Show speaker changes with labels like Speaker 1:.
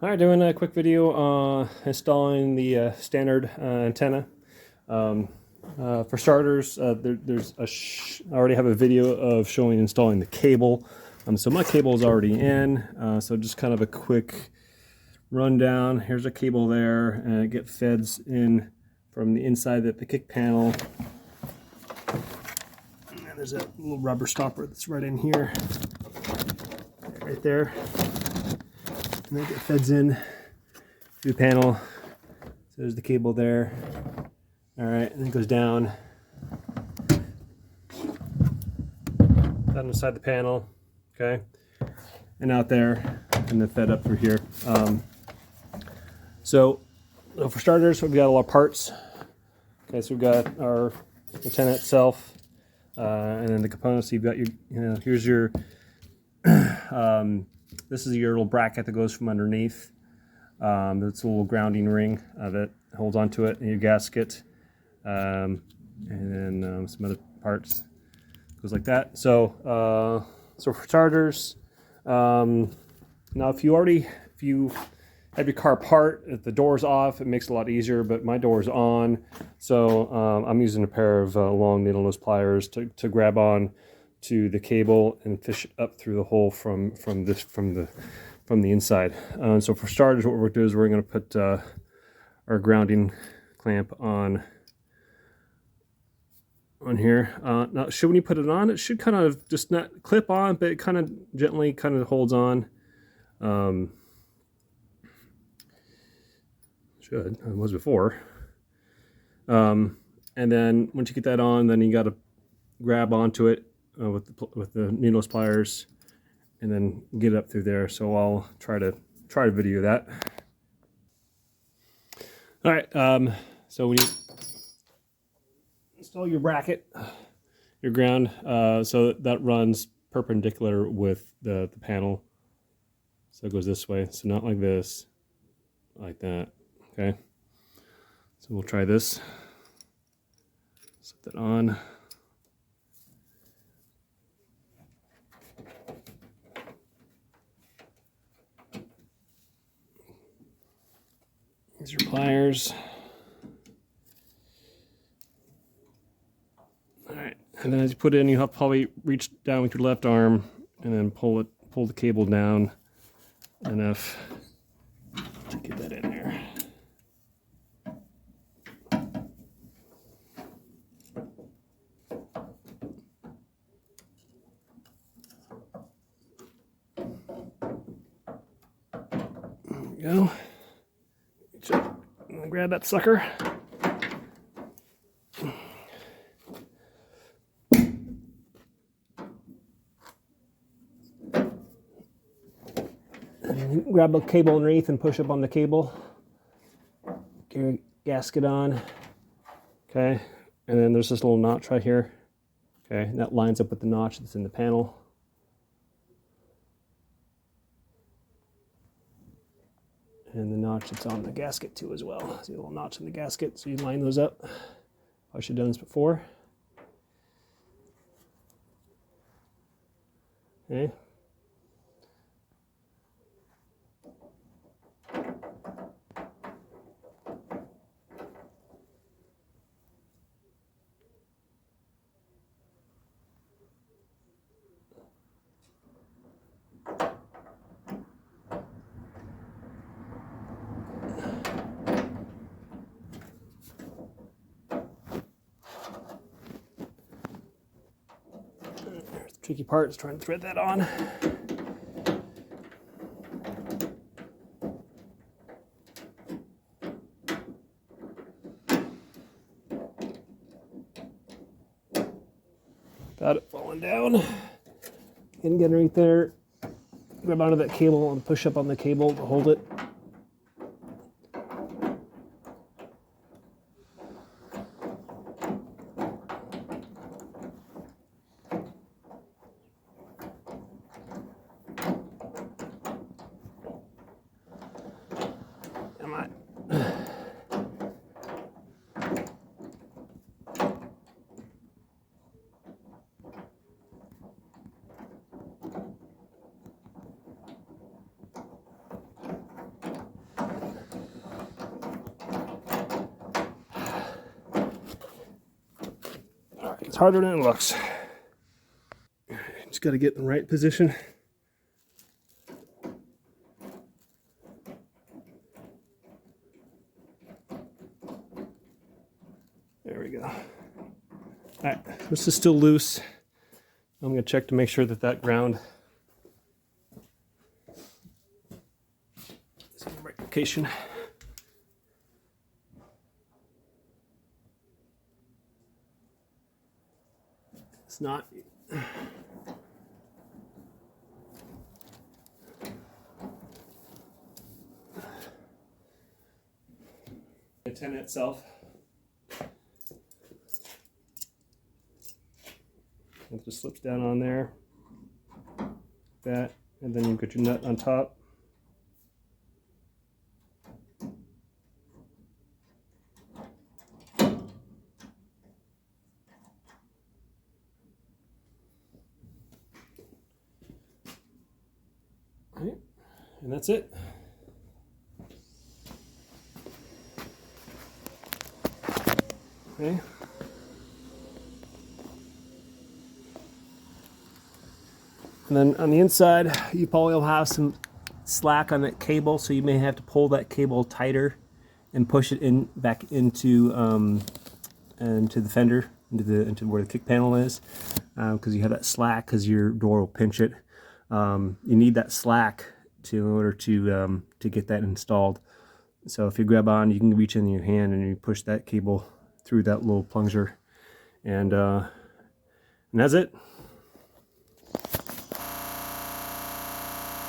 Speaker 1: Alright, doing a quick video installing the standard antenna. For starters, I already have a video of showing installing the cable. So my cable is already in, so just kind of a quick rundown. Here's a cable there, and it gets feds in from the inside of the kick panel. And there's a little rubber stopper that's right in here, right there. And then it feds in to the panel. So there's the cable there. All right, and then it goes down inside the panel, okay, and out there, and then fed up through here. So for starters, we've got a lot of parts. Okay, so we've got our antenna itself, and then the components. So you've got your, here's your. This is your little bracket that goes from underneath. It's a little grounding ring that holds onto it, and your gasket, and then some other parts. Goes like that. So for starters, now if you have your car apart, if the door's off, it makes it a lot easier. But my door's on, so I'm using a pair of long needle nose pliers to grab on to the cable and fish it up through the hole from the inside. So for starters, what we're going to do is we're going to put our grounding clamp on here. Now, when you put it on, it should kind of just not clip on, but it kind of gently kind of holds on. Should. It was before. And then once you get that on, then you got to grab onto it with the needleless pliers, and then get it up through there. So I'll try to video that. All right. So when you install your bracket, your ground, so that runs perpendicular with the panel. So it goes this way. So not like this, like that. Okay. So we'll try this. Set that on. These are pliers. All right, and then as you put it in, you have to probably reach down with your left arm and then pull the cable down enough to get that in there. There we go. Grab that sucker. And grab the cable underneath and push up on the cable. Get your gasket on. Okay, and then there's this little notch right here. Okay, and that lines up with the notch that's in the panel. And the notch that's on the gasket too as well. See a little notch in the gasket, so you line those up. I should have done this before. Okay. There's the tricky part, is trying to thread that on. Got it falling down. And get underneath there, grab onto that cable and push up on the cable to hold it. Come on. It's harder than it looks. Just got to get in the right position. There we go. All right, this is still loose. I'm going to check to make sure that that ground is in the right location. It's not. The antenna itself. It just slips down on there, like that, and then you get your nut on top. All right, and that's it. Okay. And then on the inside, you probably will have some slack on that cable, so you may have to pull that cable tighter and push it in back into the fender, into where the kick panel is, because you have that slack, because your door will pinch it. You need that slack in order to get that installed. So if you grab on, you can reach in your hand and you push that cable through that little plunger, and that's it.